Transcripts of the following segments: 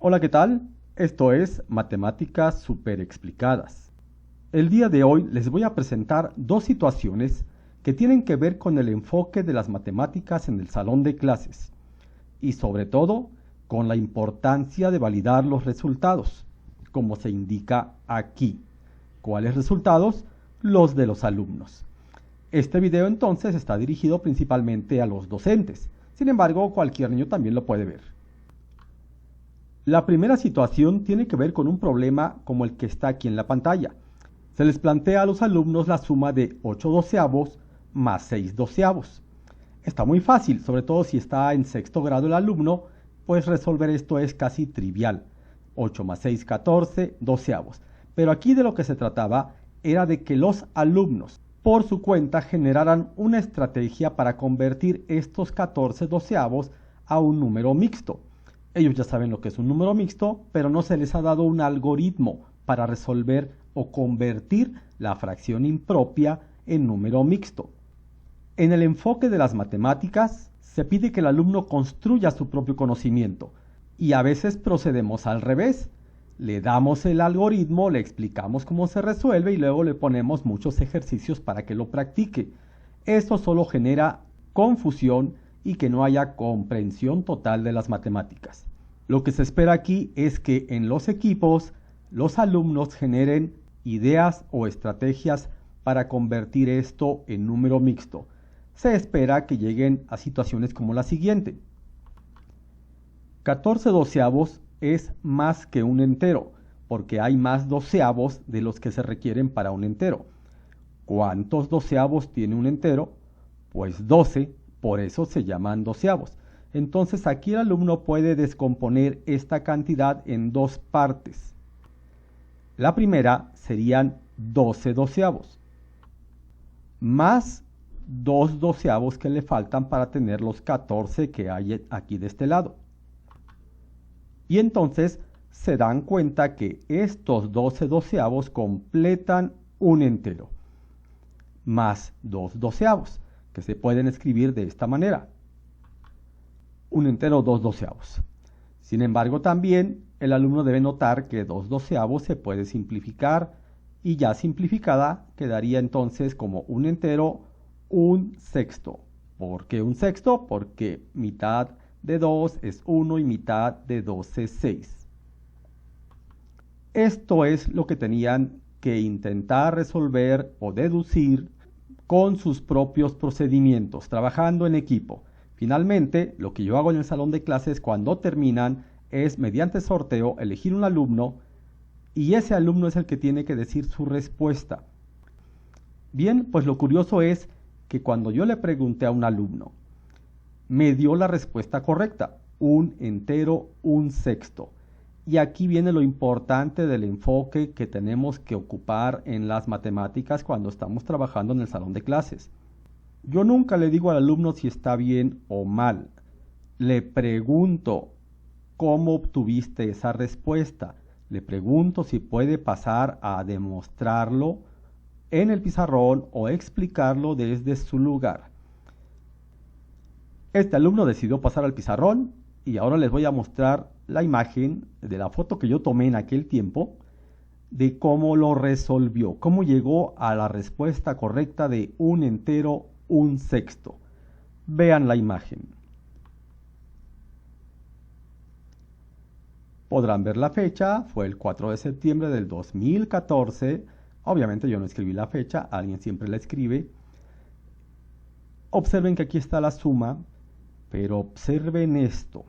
Hola, ¿qué tal? Esto es Matemáticas Super Explicadas. El día de hoy les voy a presentar dos situaciones que tienen que ver con el enfoque de las matemáticas en el salón de clases y sobre todo con la importancia de validar los resultados, como se indica aquí. ¿Cuáles resultados? Los de los alumnos. Este video entonces está dirigido principalmente a los docentes. Sin embargo, cualquier niño también lo puede ver. La primera situación tiene que ver con un problema como el que está aquí en la pantalla. Se les plantea a los alumnos la suma de 8 doceavos más 6 doceavos. Está muy fácil, sobre todo si está en sexto grado el alumno, pues resolver esto es casi trivial. 8 más 6, 14 doceavos. Pero aquí de lo que se trataba era de que los alumnos, por su cuenta, generaran una estrategia para convertir estos 14 doceavos a un número mixto. Ellos ya saben lo que es un número mixto, pero no se les ha dado un algoritmo para resolver o convertir la fracción impropia en número mixto. En el enfoque de las matemáticas, se pide que el alumno construya su propio conocimiento y a veces procedemos al revés. Le damos el algoritmo, le explicamos cómo se resuelve y luego le ponemos muchos ejercicios para que lo practique. Esto solo genera confusión y que no haya comprensión total de las matemáticas. Lo que se espera aquí es que en los equipos los alumnos generen ideas o estrategias para convertir esto en número mixto. Se espera que lleguen a situaciones como la siguiente. 14 doceavos es más que un entero, porque hay más doceavos de los que se requieren para un entero. ¿Cuántos doceavos tiene un entero? Pues 12. Por eso se llaman doceavos. Entonces aquí el alumno puede descomponer esta cantidad en dos partes. La primera serían 12 doceavos, más 2 doceavos que le faltan para tener los 14 que hay aquí de este lado. Y entonces se dan cuenta que estos 12 doceavos completan un entero, más 2 doceavos, que se pueden escribir de esta manera. Un entero 2 doceavos. Sin embargo, también el alumno debe notar que 2 doceavos se puede simplificar y ya simplificada quedaría entonces como un entero un sexto. ¿Por qué un sexto? Porque mitad de 2 es 1 y mitad de 2 es 6. Esto es lo que tenían que intentar resolver o deducir con sus propios procedimientos, trabajando en equipo. Finalmente, lo que yo hago en el salón de clases cuando terminan es, mediante sorteo, elegir un alumno y ese alumno es el que tiene que decir su respuesta. Bien, pues lo curioso es que cuando yo le pregunté a un alumno, me dio la respuesta correcta, un entero, un sexto. Y aquí viene lo importante del enfoque que tenemos que ocupar en las matemáticas cuando estamos trabajando en el salón de clases. Yo nunca le digo al alumno si está bien o mal. Le pregunto cómo obtuviste esa respuesta. Le pregunto si puede pasar a demostrarlo en el pizarrón o explicarlo desde su lugar. Este alumno decidió pasar al pizarrón y ahora les voy a mostrar la imagen de la foto que yo tomé en aquel tiempo de cómo lo resolvió, cómo llegó a la respuesta correcta de un entero, un sexto. Vean la imagen. Podrán ver la fecha, fue el 4 de septiembre del 2014. Obviamente yo no escribí la fecha, alguien siempre la escribe. Observen que aquí está la suma, pero observen esto.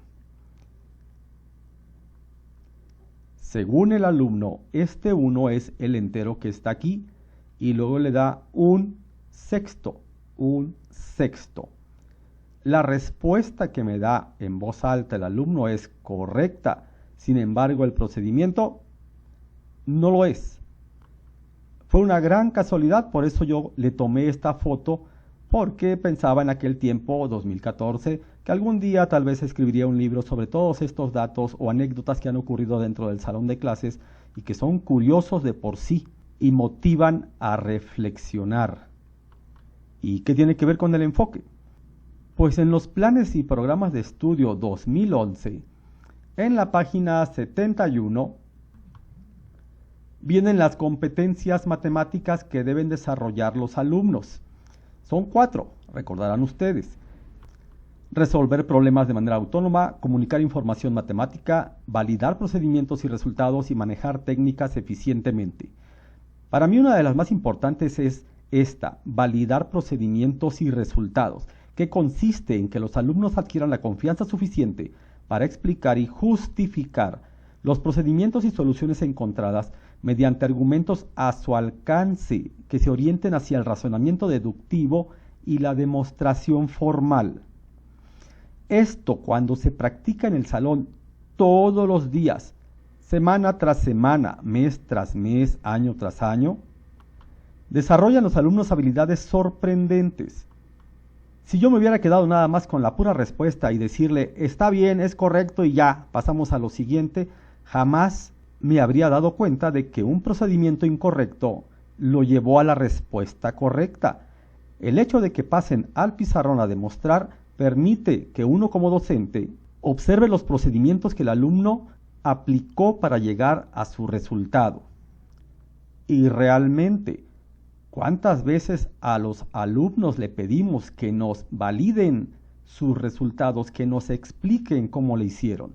Según el alumno, este 1 es el entero que está aquí y luego le da un sexto, un sexto. La respuesta que me da en voz alta el alumno es correcta, sin embargo el procedimiento no lo es. Fue una gran casualidad, por eso yo le tomé esta foto, porque pensaba en aquel tiempo, 2014, que algún día tal vez escribiría un libro sobre todos estos datos o anécdotas que han ocurrido dentro del salón de clases y que son curiosos de por sí y motivan a reflexionar. ¿Y qué tiene que ver con el enfoque? Pues en los planes y programas de estudio 2011 En la página 71 vienen las competencias matemáticas que deben desarrollar los alumnos. Son 4, recordarán ustedes. Resolver problemas de manera autónoma, comunicar información matemática, validar procedimientos y resultados y manejar técnicas eficientemente. Para mí una de las más importantes es esta, validar procedimientos y resultados, que consiste en que los alumnos adquieran la confianza suficiente para explicar y justificar los procedimientos y soluciones encontradas mediante argumentos a su alcance que se orienten hacia el razonamiento deductivo y la demostración formal. Esto, cuando se practica en el salón todos los días, semana tras semana, mes tras mes, año tras año, desarrollan los alumnos habilidades sorprendentes. Si yo me hubiera quedado nada más con la pura respuesta y decirle, está bien, es correcto y ya, pasamos a lo siguiente, jamás me habría dado cuenta de que un procedimiento incorrecto lo llevó a la respuesta correcta. El hecho de que pasen al pizarrón a demostrar permite que uno como docente observe los procedimientos que el alumno aplicó para llegar a su resultado. Y realmente, ¿cuántas veces a los alumnos le pedimos que nos validen sus resultados, que nos expliquen cómo le hicieron?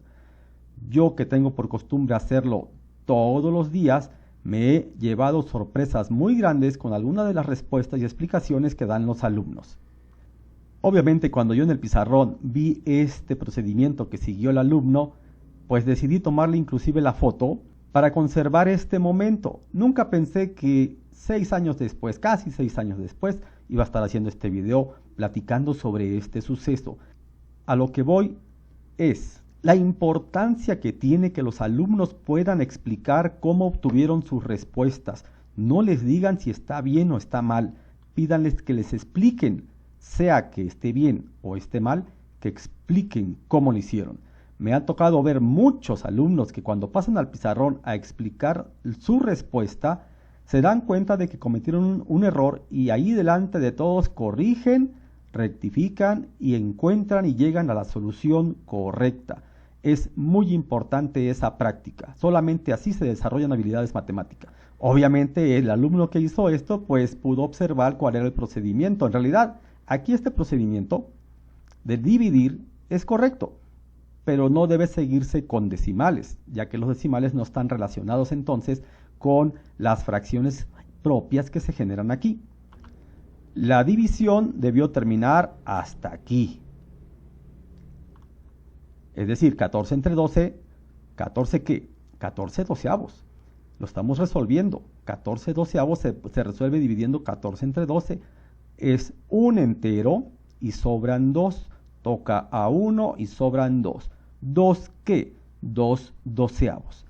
Yo, que tengo por costumbre hacerlo todos los días, me he llevado sorpresas muy grandes con algunas de las respuestas y explicaciones que dan los alumnos. Obviamente, cuando yo en el pizarrón vi este procedimiento que siguió el alumno, pues decidí tomarle inclusive la foto para conservar este momento. Nunca pensé que 6 años después, casi 6 años después, iba a estar haciendo este video platicando sobre este suceso. A lo que voy es la importancia que tiene que los alumnos puedan explicar cómo obtuvieron sus respuestas. No les digan si está bien o está mal, pídanles que les expliquen, sea que esté bien o esté mal, que expliquen cómo lo hicieron. Me ha tocado ver muchos alumnos que cuando pasan al pizarrón a explicar su respuesta, se dan cuenta de que cometieron un error y ahí delante de todos corrigen, rectifican y encuentran y llegan a la solución correcta. Es muy importante esa práctica. Solamente así se desarrollan habilidades matemáticas. Obviamente el alumno que hizo esto pues pudo observar cuál era el procedimiento. En realidad, aquí este procedimiento de dividir es correcto, pero no debe seguirse con decimales, ya que los decimales no están relacionados entonces con las fracciones propias que se generan aquí. La división debió terminar hasta aquí. Es decir, 14 entre 12, ¿14 qué? 14 doceavos. Lo estamos resolviendo. 14 doceavos se resuelve dividiendo 14 entre 12. Es un entero y sobran 2. Toca a 1 y sobran 2. ¿2 qué? 2 doceavos.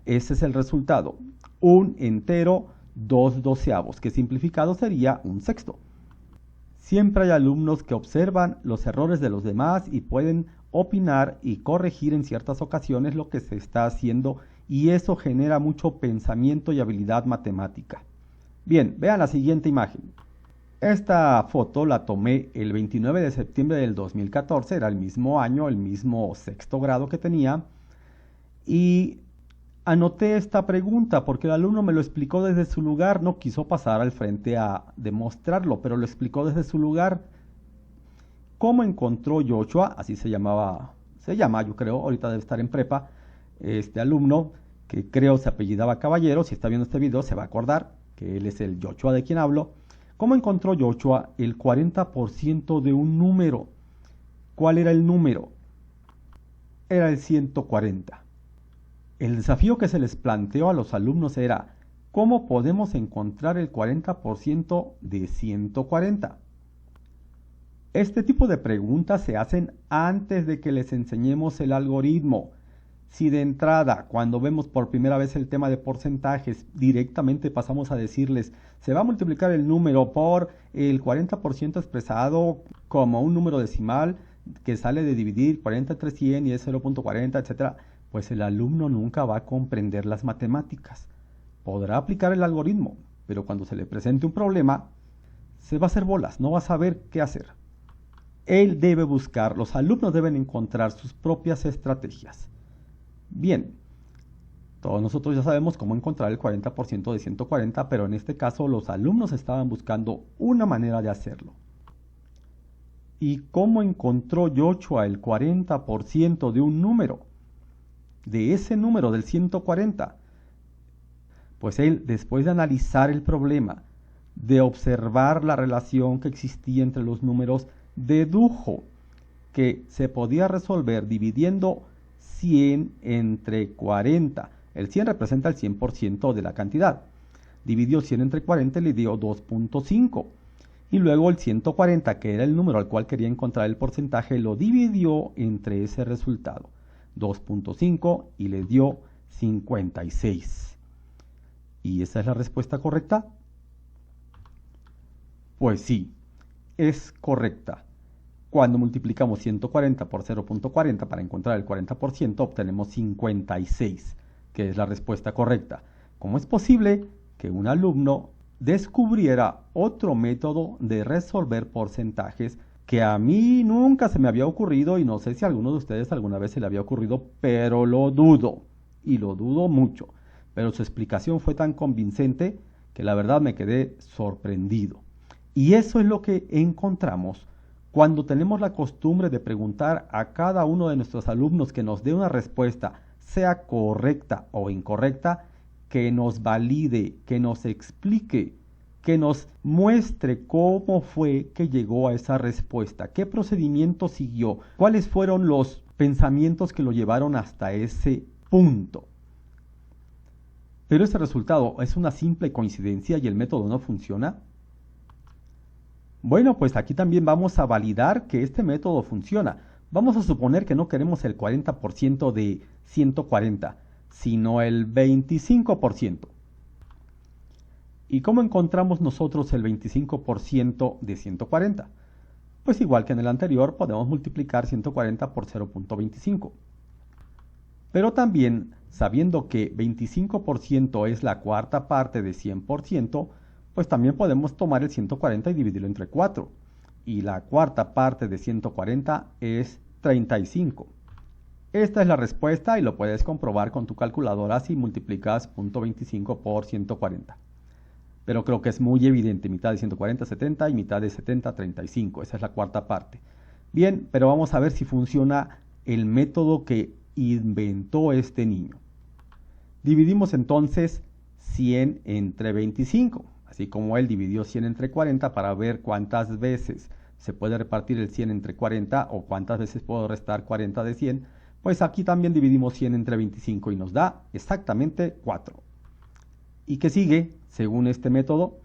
Ese es el resultado. Un entero, 2 doceavos, que simplificado sería un sexto. Siempre hay alumnos que observan los errores de los demás y pueden opinar y corregir en ciertas ocasiones lo que se está haciendo, y eso genera mucho pensamiento y habilidad matemática. Bien, vean la siguiente imagen. Esta foto la tomé el 29 de septiembre del 2014, era el mismo año, el mismo sexto grado que tenía, y anoté esta pregunta porque el alumno me lo explicó desde su lugar, no quiso pasar al frente a demostrarlo, pero lo explicó desde su lugar. ¿Cómo encontró Joshua? Así se llama, yo creo, ahorita debe estar en prepa, este alumno, que creo se apellidaba Caballero. Si está viendo este video se va a acordar que él es el Joshua de quien hablo. ¿Cómo encontró Joshua el 40% de un número? ¿Cuál era el número? Era el 140. El desafío que se les planteó a los alumnos era, ¿cómo podemos encontrar el 40% de 140? Este tipo de preguntas se hacen antes de que les enseñemos el algoritmo. Si de entrada, cuando vemos por primera vez el tema de porcentajes, directamente pasamos a decirles, se va a multiplicar el número por el 40% expresado como un número decimal que sale de dividir 40 entre 100 y es 0.40, etc., pues el alumno nunca va a comprender las matemáticas. Podrá aplicar el algoritmo, pero cuando se le presente un problema, se va a hacer bolas, no va a saber qué hacer. Él debe buscar, los alumnos deben encontrar sus propias estrategias. Bien, todos nosotros ya sabemos cómo encontrar el 40% de 140, pero en este caso los alumnos estaban buscando una manera de hacerlo. ¿Y cómo encontró Yoshua el 40% de un número? De ese número del 140. Pues él, después de analizar el problema, de observar la relación que existía entre los números, dedujo que se podía resolver dividiendo 100 entre 40. El 100 representa el 100% de la cantidad. Dividió 100 entre 40 y le dio 2.5. Y luego el 140, que era el número al cual quería encontrar el porcentaje, lo dividió entre ese resultado, 2.5, y le dio 56. ¿Y esa es la respuesta correcta? Pues sí, es correcta. Cuando multiplicamos 140 por 0.40 para encontrar el 40%, obtenemos 56, que es la respuesta correcta. ¿Cómo es posible que un alumno descubriera otro método de resolver porcentajes que a mí nunca se me había ocurrido, y no sé si a alguno de ustedes alguna vez se le había ocurrido, pero lo dudo, y lo dudo mucho? Pero su explicación fue tan convincente que la verdad me quedé sorprendido. Y eso es lo que encontramos cuando tenemos la costumbre de preguntar a cada uno de nuestros alumnos que nos dé una respuesta, sea correcta o incorrecta, que nos valide, que nos explique, que nos muestre cómo fue que llegó a esa respuesta, qué procedimiento siguió, cuáles fueron los pensamientos que lo llevaron hasta ese punto. Pero ese resultado es una simple coincidencia y el método no funciona. Bueno, pues aquí también vamos a validar que este método funciona. Vamos a suponer que no queremos el 40% de 140, sino el 25%. ¿Y cómo encontramos nosotros el 25% de 140? Pues igual que en el anterior, podemos multiplicar 140 por 0.25. Pero también, sabiendo que 25% es la cuarta parte de 100%, pues también podemos tomar el 140 y dividirlo entre 4. Y la cuarta parte de 140 es 35. Esta es la respuesta y lo puedes comprobar con tu calculadora si multiplicas 0.25 por 140. Pero creo que es muy evidente, mitad de 140, 70 y mitad de 70, 35. Esa es la cuarta parte. Bien, pero vamos a ver si funciona el método que inventó este niño. Dividimos entonces 100 entre 25. Así como él dividió 100 entre 40 para ver cuántas veces se puede repartir el 100 entre 40 o cuántas veces puedo restar 40 de 100, pues aquí también dividimos 100 entre 25 y nos da exactamente 4. ¿Y qué sigue según este método?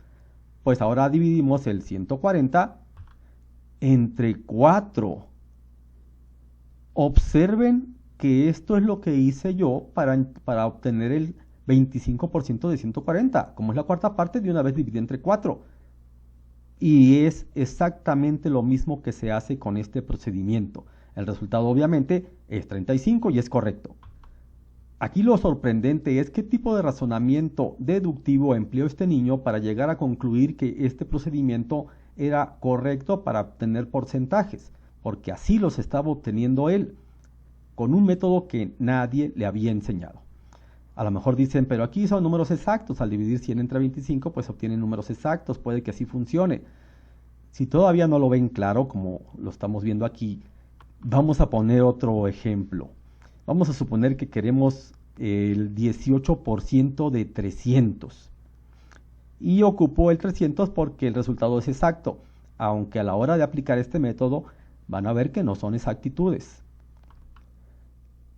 Pues ahora dividimos el 140 entre 4. Observen que esto es lo que hice yo para obtener el 25% de 140. Como es la cuarta parte, de una vez dividí entre 4. Y es exactamente lo mismo que se hace con este procedimiento. El resultado obviamente es 35 y es correcto. Aquí lo sorprendente es qué tipo de razonamiento deductivo empleó este niño para llegar a concluir que este procedimiento era correcto para obtener porcentajes, porque así los estaba obteniendo él, con un método que nadie le había enseñado. A lo mejor dicen, pero aquí son números exactos, al dividir 100 entre 25, pues obtienen números exactos, puede que así funcione. Si todavía no lo ven claro, como lo estamos viendo aquí, vamos a poner otro ejemplo. Vamos a suponer que queremos el 18% de 300. Y ocupo el 300 porque el resultado es exacto, aunque a la hora de aplicar este método van a ver que no son exactitudes.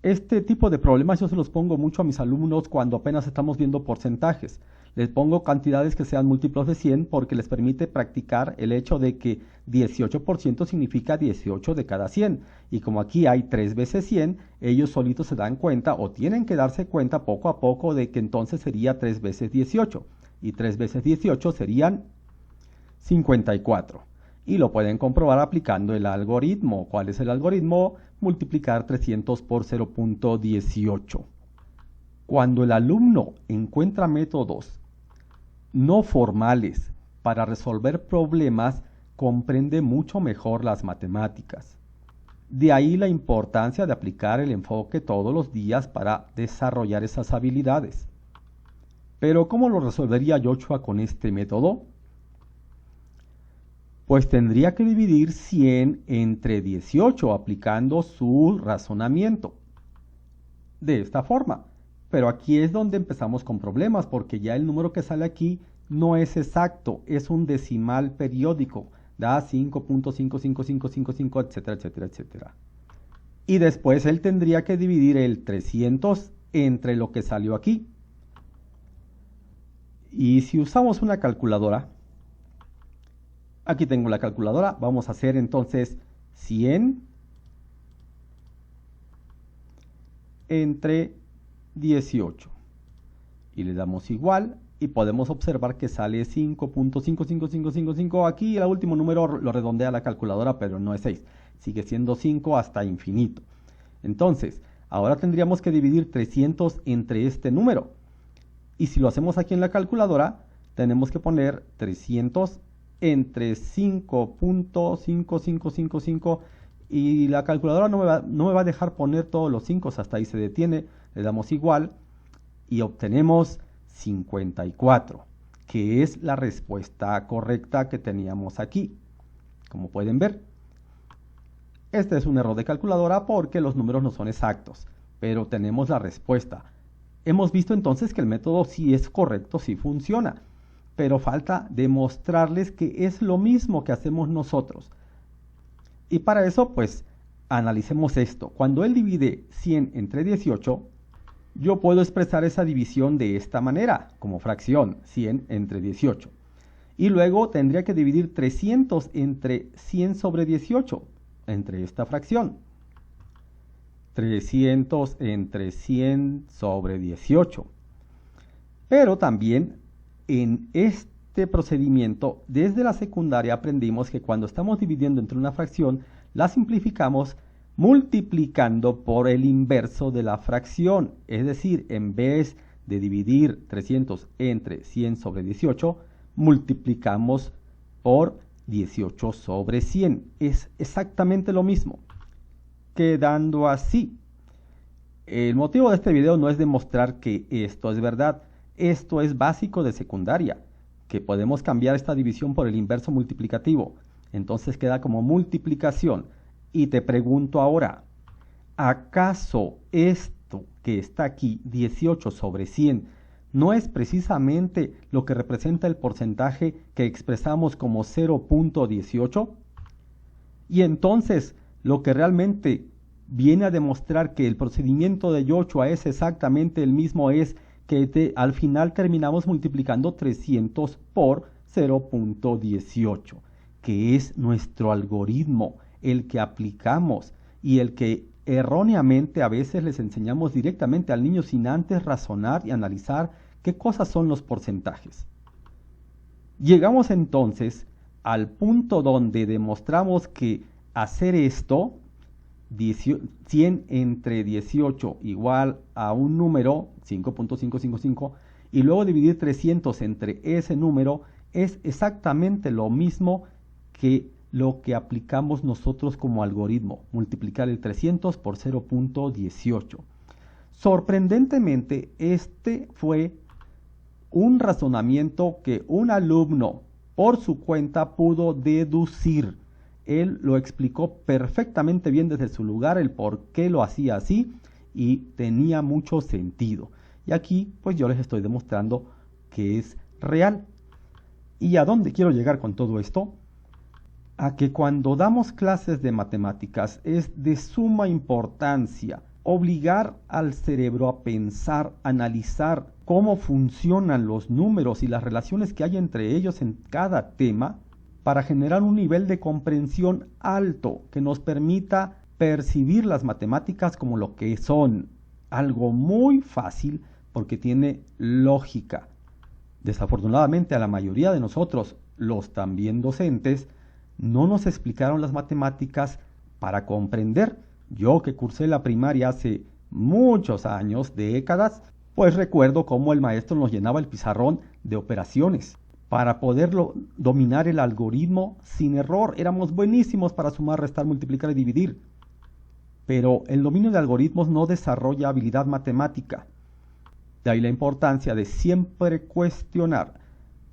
Este tipo de problemas yo se los pongo mucho a mis alumnos cuando apenas estamos viendo porcentajes. Les pongo cantidades que sean múltiplos de 100 porque les permite practicar el hecho de que 18% significa 18 de cada 100. Y como aquí hay 3 veces 100, ellos solitos se dan cuenta o tienen que darse cuenta poco a poco de que entonces sería 3 veces 18. Y 3 veces 18 serían 54. Y lo pueden comprobar aplicando el algoritmo. ¿Cuál es el algoritmo? Multiplicar 300 por 0.18. Cuando el alumno encuentra métodos no formales para resolver problemas, comprende mucho mejor las matemáticas. De ahí la importancia de aplicar el enfoque todos los días para desarrollar esas habilidades. Pero ¿cómo lo resolvería Yoshua con este método? Pues tendría que dividir 100 entre 18 aplicando su razonamiento. De esta forma. Pero aquí es donde empezamos con problemas, porque ya el número que sale aquí no es exacto, es un decimal periódico. Da 5.55555, etcétera, etcétera, etcétera. Y después él tendría que dividir el 300 entre lo que salió aquí. Y si usamos una calculadora, aquí tengo la calculadora, vamos a hacer entonces 100 entre 18. Y le damos igual y podemos observar que sale 5.55555. Aquí el último número lo redondea la calculadora, pero no es 6. Sigue siendo 5 hasta infinito. Entonces, ahora tendríamos que dividir 300 entre este número. Y si lo hacemos aquí en la calculadora, tenemos que poner 300 entre 5.5555 y la calculadora no me va a dejar poner todos los 5, hasta ahí se detiene. Le damos igual y obtenemos 54, que es la respuesta correcta que teníamos aquí. Como pueden ver, este es un error de calculadora porque los números no son exactos, pero tenemos la respuesta. Hemos visto entonces que el método sí es correcto, sí funciona, pero falta demostrarles que es lo mismo que hacemos nosotros. Y para eso, pues, analicemos esto. Cuando él divide 100 entre 18, yo puedo expresar esa división de esta manera, como fracción, 100 entre 18. Y luego tendría que dividir 300 entre 100 sobre 18, entre esta fracción. 300 entre 100 sobre 18. Pero también en este procedimiento, desde la secundaria aprendimos que cuando estamos dividiendo entre una fracción, la simplificamos multiplicando por el inverso de la fracción. Es decir, en vez de dividir 300 entre 100 sobre 18, multiplicamos por 18 sobre 100. Es exactamente lo mismo, quedando así. El motivo de este video no es demostrar que esto es verdad. Esto es básico de secundaria, que podemos cambiar esta división por el inverso multiplicativo. Entonces queda como multiplicación. Y te pregunto ahora, ¿acaso esto que está aquí, 18 sobre 100, no es precisamente lo que representa el porcentaje que expresamos como 0.18? Y entonces, lo que realmente viene a demostrar que el procedimiento de Yoshua es exactamente el mismo es que al final terminamos multiplicando 300 por 0.18, que es nuestro algoritmo, el que aplicamos y el que erróneamente a veces les enseñamos directamente al niño sin antes razonar y analizar qué cosas son los porcentajes. Llegamos entonces al punto donde demostramos que hacer esto, 100 entre 18 igual a un número, 5.555, y luego dividir 300 entre ese número, es exactamente lo mismo que lo que aplicamos nosotros como algoritmo, multiplicar el 300 por 0.18. Sorprendentemente, este fue un razonamiento que un alumno por su cuenta pudo deducir. Él lo explicó perfectamente bien desde su lugar, el por qué lo hacía así, y tenía mucho sentido. Y aquí, pues yo les estoy demostrando que es real. ¿Y a dónde quiero llegar con todo esto? A que cuando damos clases de matemáticas es de suma importancia obligar al cerebro a pensar, analizar cómo funcionan los números y las relaciones que hay entre ellos en cada tema, para generar un nivel de comprensión alto que nos permita percibir las matemáticas como lo que son, algo muy fácil porque tiene lógica. Desafortunadamente a la mayoría de nosotros, los también docentes, no nos explicaron las matemáticas para comprender. Yo que cursé la primaria hace muchos años, décadas, pues recuerdo cómo el maestro nos llenaba el pizarrón de operaciones para poderlo dominar el algoritmo sin error. Éramos buenísimos para sumar, restar, multiplicar y dividir. pero el dominio de algoritmos no desarrolla habilidad matemática. De ahí la importancia de siempre cuestionar.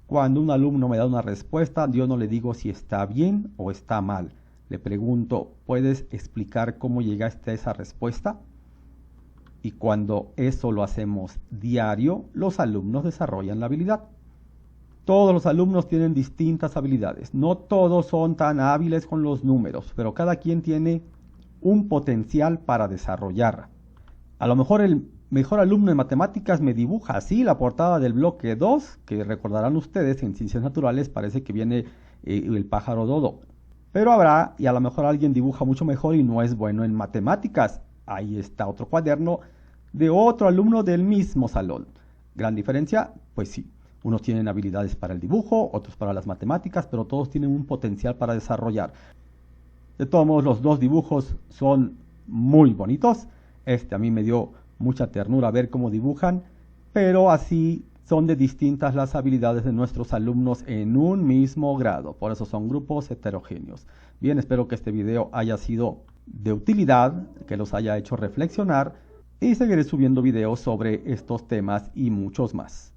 Cuando un alumno me da una respuesta, yo no le digo si está bien o está mal. Le pregunto, ¿puedes explicar cómo llegaste a esa respuesta? Y cuando eso lo hacemos diario, los alumnos desarrollan la habilidad. Todos los alumnos tienen distintas habilidades. No todos son tan hábiles con los números, pero cada quien tiene un potencial para desarrollar. A lo mejor el mejor alumno en matemáticas me dibuja así la portada del bloque 2, que recordarán ustedes en ciencias naturales parece que viene el pájaro dodo. Pero habrá, y a lo mejor alguien dibuja mucho mejor y no es bueno en matemáticas. Ahí está otro cuaderno de otro alumno del mismo salón. ¿Gran diferencia? Pues sí. Unos tienen habilidades para el dibujo, otros para las matemáticas, pero todos tienen un potencial para desarrollar. De todos modos, los dos dibujos son muy bonitos. A mí me dio mucha ternura ver cómo dibujan, pero así son de distintas las habilidades de nuestros alumnos en un mismo grado. Por eso son grupos heterogéneos. Bien, espero que este video haya sido de utilidad, que los haya hecho reflexionar, y seguiré subiendo videos sobre estos temas y muchos más.